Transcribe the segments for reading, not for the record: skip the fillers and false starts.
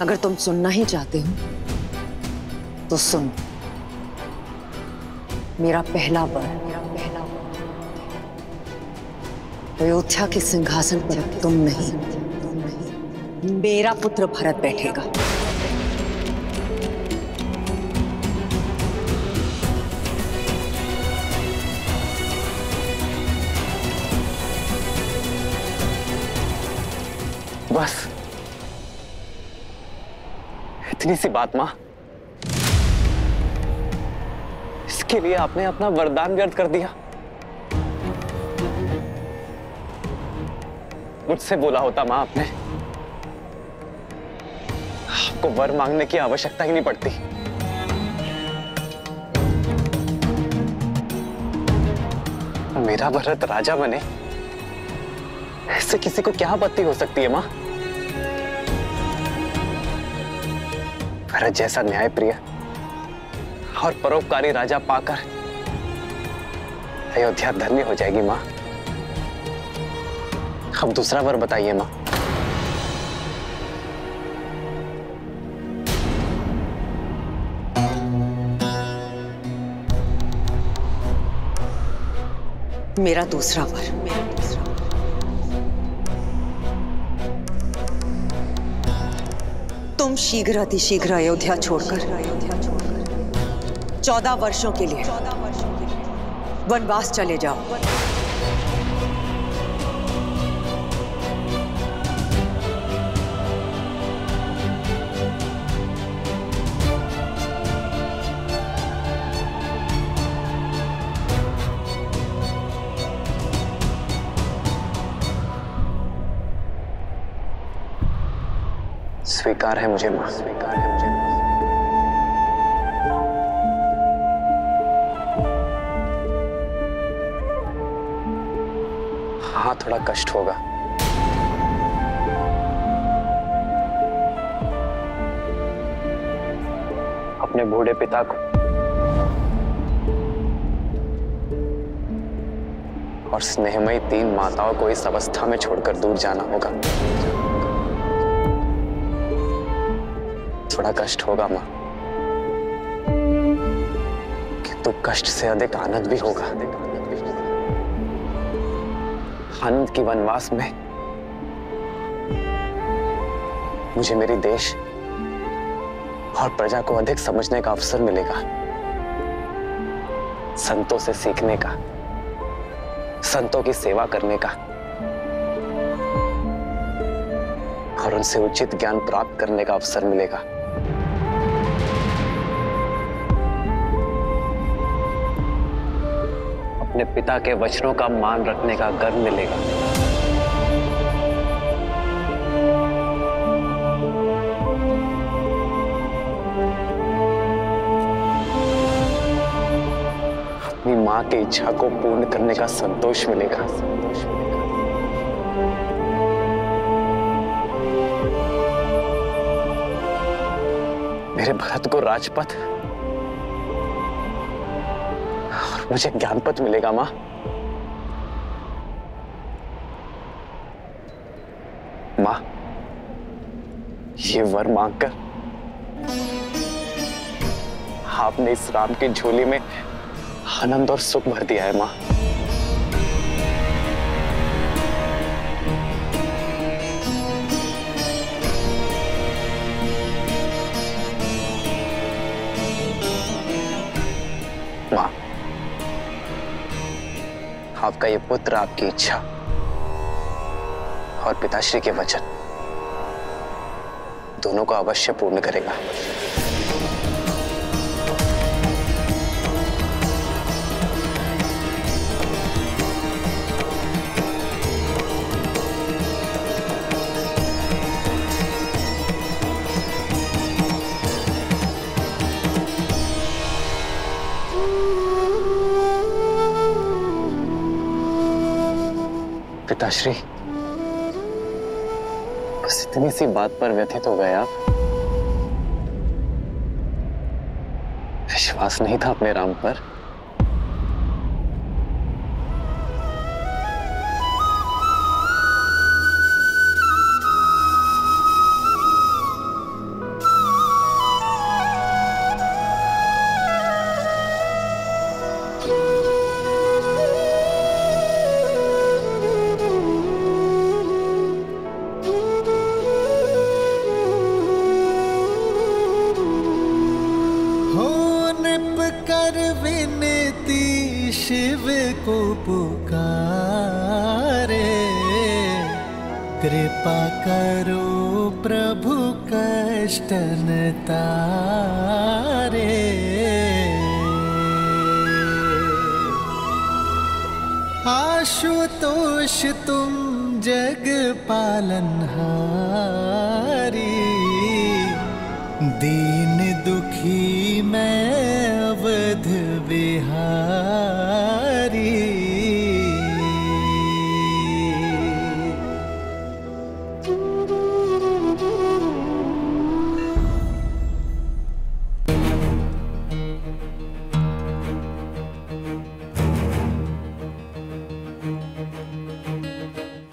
अगर तुम सुनना ही चाहते हो तो सुन। मेरा पहला वर अयोध्या के सिंहासन पर तुम नहीं, मेरा पुत्र भरत बैठेगा। बस इतनी सी बात मां, इसके लिए आपने अपना वरदान व्यर्थ कर दिया। मुझसे बोला होता मां आपने, आपको वर मांगने की आवश्यकता ही नहीं पड़ती। मेरा भरत राजा बने, इससे किसी को क्या आपत्ति हो सकती है मां? भरत जैसा न्यायप्रिय और परोपकारी राजा पाकर अयोध्या धन्य हो जाएगी मां। अब दूसरा वर बताइए मां। मेरा दूसरा वर तुम शीघ्र अतिशीघ्र अयोध्या छोड़कर 14 वर्षों के लिए वनवास चले जाओ। स्वीकार है मुझे मां, स्वीकार है मुझे मां। हाँ, थोड़ा कष्ट होगा। अपने बूढ़े पिता को और स्नेहमयी 3 माताओं को इस अवस्था में छोड़कर दूर जाना होगा। थोड़ा कष्ट होगा मां, किंतु कष्ट से अधिक आनंद भी होगा। आनंद की वनवास में मुझे मेरी देश और प्रजा को अधिक समझने का अवसर मिलेगा, संतों से सीखने का, संतों की सेवा करने का और उनसे उचित ज्ञान प्राप्त करने का अवसर मिलेगा। अपने पिता के वचनों का मान रखने का गर्व मिलेगा। अपनी मां की इच्छा को पूर्ण करने का संतोष मिलेगा। मेरे भरत को राजपथ और मुझे ज्ञानपथ मिलेगा मां। मां, ये वर मांगकर आपने इस राम की झोली में आनंद और सुख भर दिया है मां। मां, आपका ये पुत्र आपकी इच्छा और पिताश्री के वचन दोनों को अवश्य पूर्ण करेगा। पिताश्री, बस इतनी सी बात पर व्यथित हो गए आप। विश्वास नहीं था अपने राम पर। को पुकारे, कृपा करो प्रभु कष्ट न तारे। आशुतोष तुम जग पालनहारी, दीन दुखी मैं अवध बिहारी।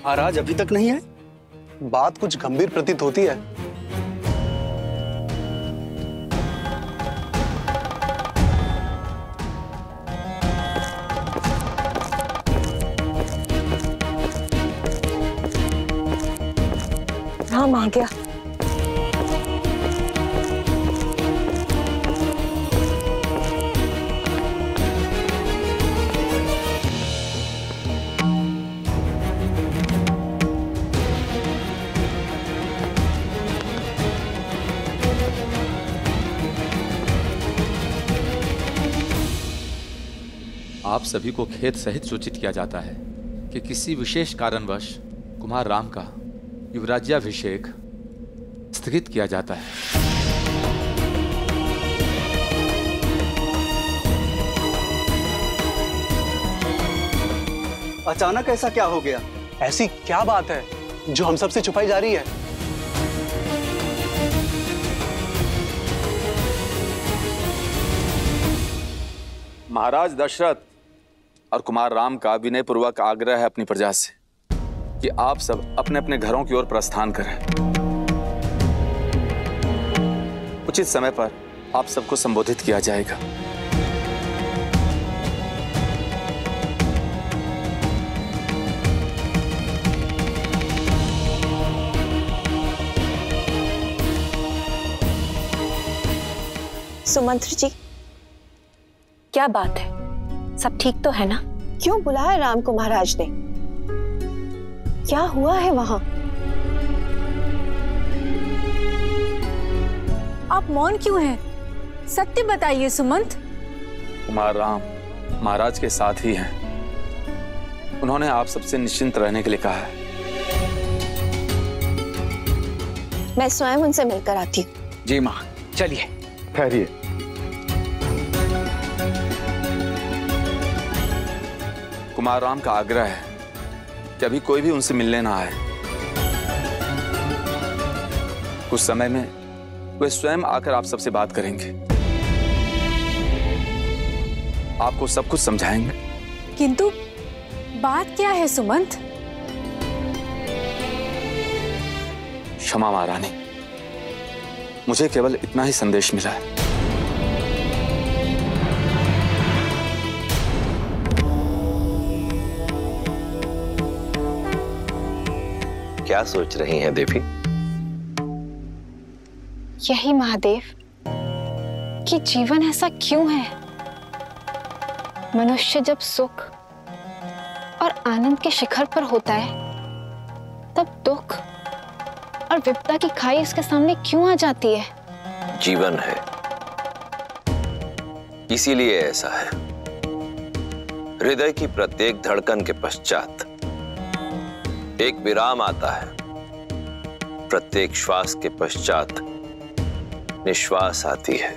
महाराज अभी तक नहीं है? बात कुछ गंभीर प्रतीत होती है। राम आ गया। आप सभी को खेद सहित सूचित किया जाता है कि किसी विशेष कारणवश कुमार राम का युवराज्याभिषेक स्थगित किया जाता है। अचानक ऐसा क्या हो गया? ऐसी क्या बात है जो हम सबसे छुपाई जा रही है? महाराज दशरथ और कुमार राम का विनयपूर्वक आग्रह है अपनी प्रजा से कि आप सब अपने अपने घरों की ओर प्रस्थान करें। उचित समय पर आप सबको संबोधित किया जाएगा। सुमंत्र जी, क्या बात है? सब ठीक तो है ना? क्यों बुलाया राम को महाराज ने? क्या हुआ है वहां? आप मौन क्यों हैं? सत्य बताइए सुमंत। कुमार राम महाराज के साथ ही हैं। उन्होंने आप सबसे निश्चिंत रहने के लिए कहा है। मैं स्वयं उनसे मिलकर आती हूँ। जी माँ, चलिए। ठहरिए। कुमार राम का आग्रह है कि अभी कोई भी उनसे मिलने ना आए। कुछ समय में वे स्वयं आकर आप सबसे बात करेंगे, आपको सब कुछ समझाएंगे। किंतु बात क्या है सुमंत? क्षमा महारानी, मुझे केवल इतना ही संदेश मिला है। क्या सोच रही हैं देवी? यही महादेव कि जीवन ऐसा क्यों है? मनुष्य जब सुख और आनंद के शिखर पर होता है, तब दुख और विपदा की खाई उसके सामने क्यों आ जाती है? जीवन है, इसीलिए ऐसा है। हृदय की प्रत्येक धड़कन के पश्चात एक विराम आता है। प्रत्येक श्वास के पश्चात निश्वास आती है।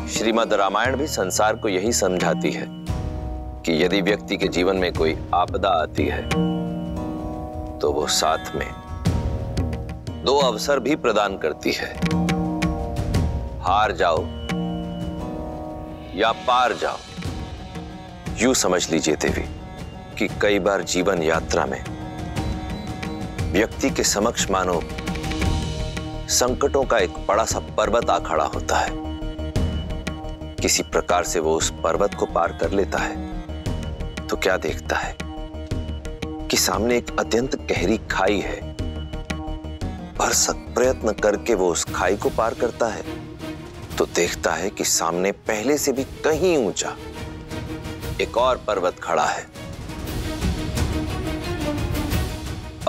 श्रीमद् रामायण भी संसार को यही समझाती है कि यदि व्यक्ति के जीवन में कोई आपदा आती है तो वो साथ में दो अवसर भी प्रदान करती है। हार जाओ या पार जाओ। यूं समझ लीजिए देवी कि कई बार जीवन यात्रा में व्यक्ति के समक्ष मानो संकटों का एक बड़ा सा पर्वत आ खड़ा होता है। किसी प्रकार से वो उस पर्वत को पार कर लेता है तो क्या देखता है कि सामने एक अत्यंत गहरी खाई है। भरसक प्रयत्न करके वो उस खाई को पार करता है तो देखता है कि सामने पहले से भी कहीं ऊंचा एक और पर्वत खड़ा है।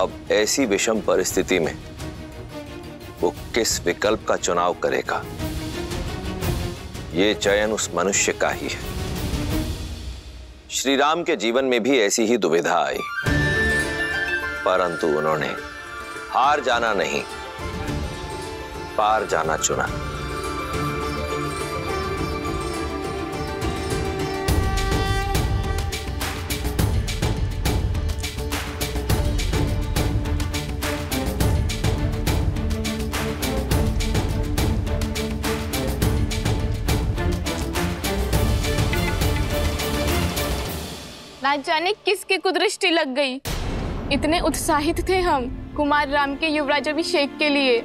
अब ऐसी विषम परिस्थिति में वो किस विकल्प का चुनाव करेगा, ये चयन उस मनुष्य का ही है। श्री राम के जीवन में भी ऐसी ही दुविधा आई, परंतु उन्होंने हार जाना नहीं, पार जाना चुना। ना जाने किसकी कुदृष्टि लग गई। इतने उत्साहित थे हम कुमार राम के युवराज अभिषेक के लिए।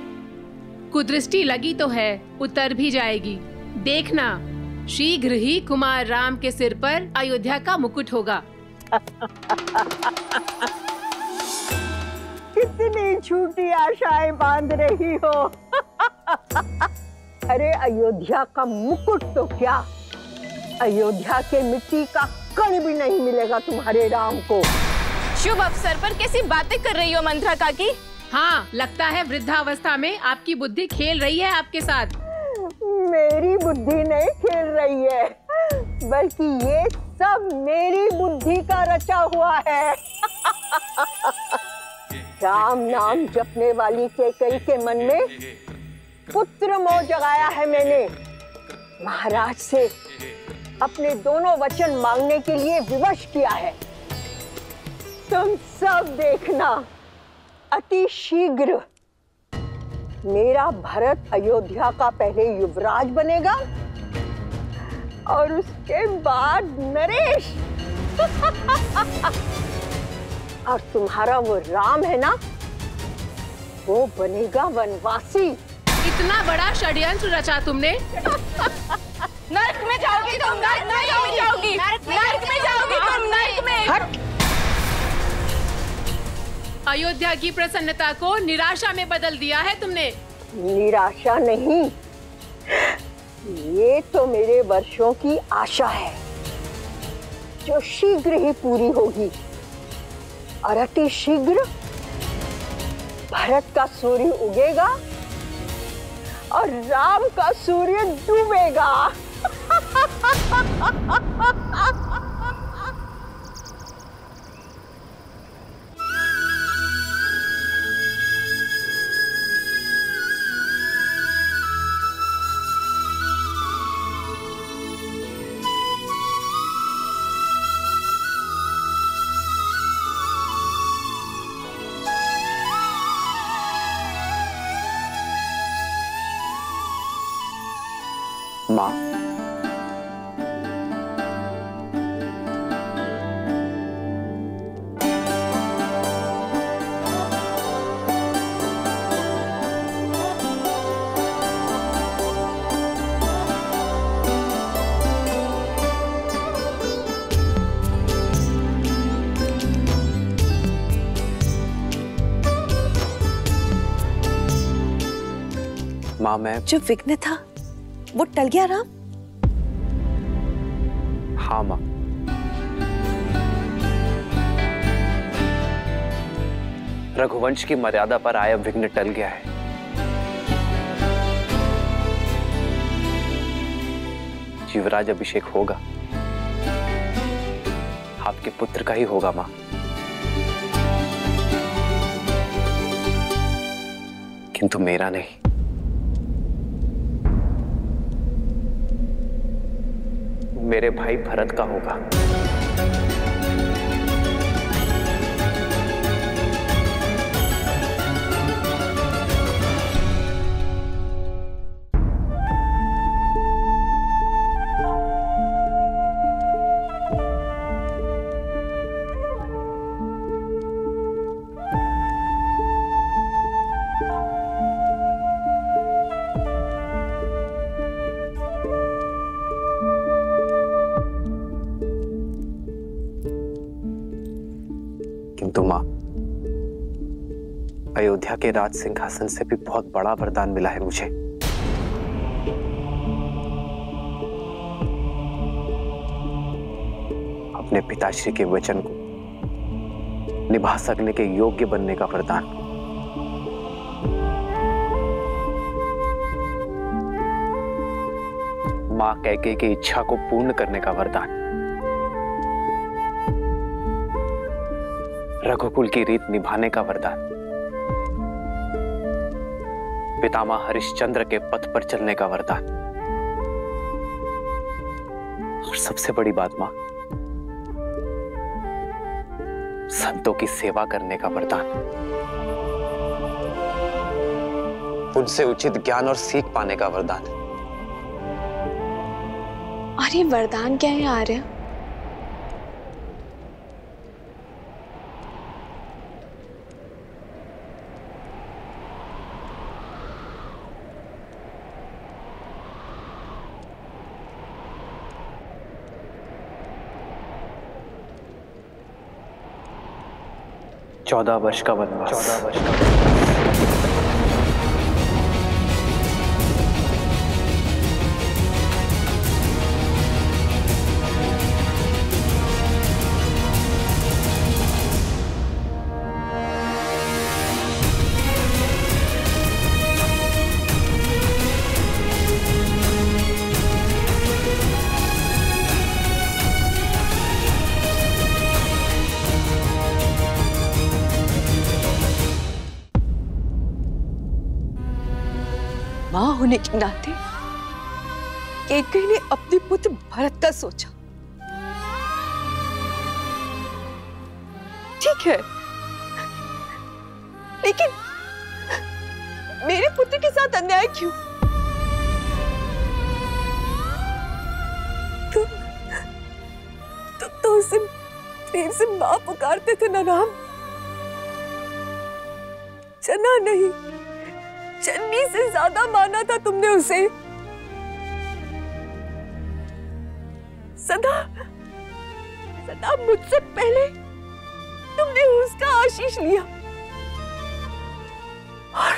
कुदृष्टि लगी तो है, उतर भी जाएगी। देखना, शीघ्र ही कुमार राम के सिर पर अयोध्या का मुकुट होगा। कितनी झूठी आशाएं बांध रही हो। अरे अयोध्या का मुकुट तो क्या, अयोध्या के मिट्टी का कण भी नहीं मिलेगा तुम्हारे राम को। शुभ अवसर पर कैसी बातें कर रही हो मंत्रा काकी? हाँ, लगता है वृद्धावस्था में आपकी बुद्धि खेल रही है आपके साथ। मेरी बुद्धि नहीं खेल रही है, बल्कि ये सब मेरी बुद्धि का रचा हुआ है। राम नाम जपने वाली कैकेयी के मन में पुत्र मोह जगाया है मैंने। महाराज से अपने दोनों वचन मांगने के लिए विवश किया है। तुम सब देखना, अति शीघ्र मेरा भरत अयोध्या का पहले युवराज बनेगा और उसके बाद नरेश। और तुम्हारा वो राम है ना, वो बनेगा वनवासी। इतना बड़ा षड्यंत्र रचा तुमने। नरक में जाओगी तुम, नरक में जाओगी, नरक में जाओगी तुम, नरक में। अयोध्या की प्रसन्नता को निराशा में बदल दिया है तुमने। निराशा नहीं, ये तो मेरे वर्षों की आशा है जो शीघ्र ही पूरी होगी। और अति शीघ्र भरत का सूर्य उगेगा और राम का सूर्य डूबेगा। माँ, माँ मैं जो विघ्न था वो टल गया राम? हाँ माँ, रघुवंश की मर्यादा पर आया विघ्न टल गया है। युवराज अभिषेक होगा, आपके पुत्र का ही होगा माँ। किंतु मेरा नहीं। मेरे भाई भरत का होगा। किंतु मां, अयोध्या के राज सिंहासन से भी बहुत बड़ा वरदान मिला है मुझे। अपने पिताश्री के वचन को निभा सकने के योग्य बनने का वरदान, मां कैकेयी की इच्छा को पूर्ण करने का वरदान, रघुकुल की रीत निभाने का वरदान, पितामह हरिश्चंद्र के पथ पर चलने का वरदान, और सबसे बड़ी बात मां, संतों की सेवा करने का वरदान, उनसे उचित ज्ञान और सीख पाने का वरदान। और ये वरदान क्या है आर्य? चौदह वर्ष का वनवास। 14 वर्ष का मां होने के नाते कैकेयी ने अपने पुत्र भरत का सोचा। ठीक है, लेकिन मेरे पुत्र के साथ अन्याय क्यों? तुम तो उसे प्रेम से मां पुकारते थे ना राम? चना नहीं, चन्नी से ज्यादा माना था तुमने उसे। सदा सदा मुझसे पहले तुमने उसका आशीष लिया और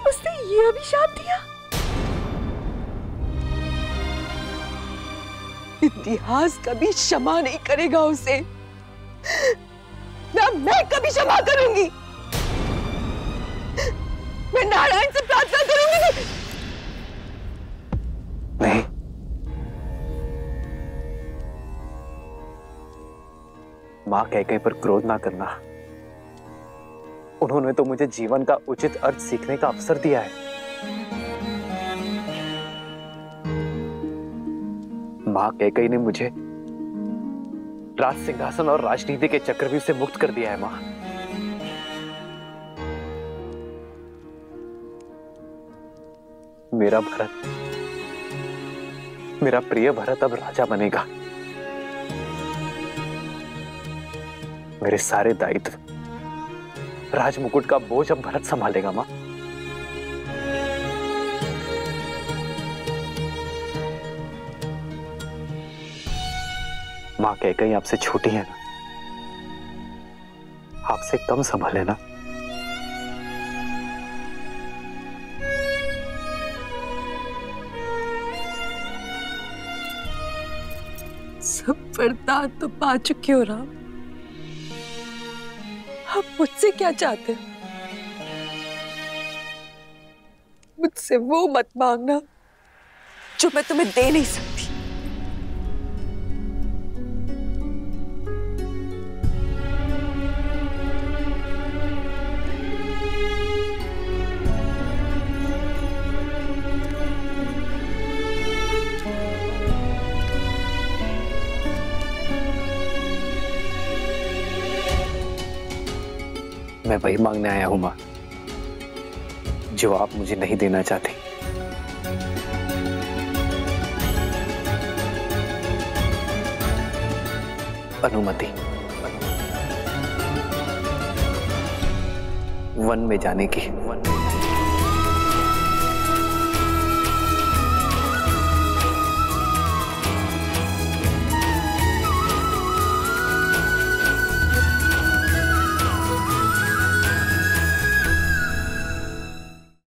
उसने ये अभिशाप दिया। इतिहास कभी क्षमा नहीं करेगा उसे, ना मैं कभी क्षमा करूंगी। मैं नारायण से प्रार्थना करूंगी। नहीं, मां कैकेयी पर क्रोध ना करना। उन्होंने तो मुझे जीवन का उचित अर्थ सीखने का अवसर दिया है। मां कैकेयी ने मुझे राज सिंहासन और राजनीति के चक्रव्यूह से मुक्त कर दिया है मां। मेरा भरत, मेरा प्रिय भरत अब राजा बनेगा। मेरे सारे दायित्व, राजमुकुट का बोझ अब भरत संभालेगा मां। मां कैकेयी आपसे छोटी है ना, आपसे कम संभाले ना। सब वरदान तो पा चुके हो राम, आप मुझसे क्या चाहते हो? मुझसे वो मत मांगना जो मैं तुम्हें दे नहीं सकती। मैं वही मांगने आया हूं मां, जो आप मुझे नहीं देना चाहती। अनुमति, वन में जाने की।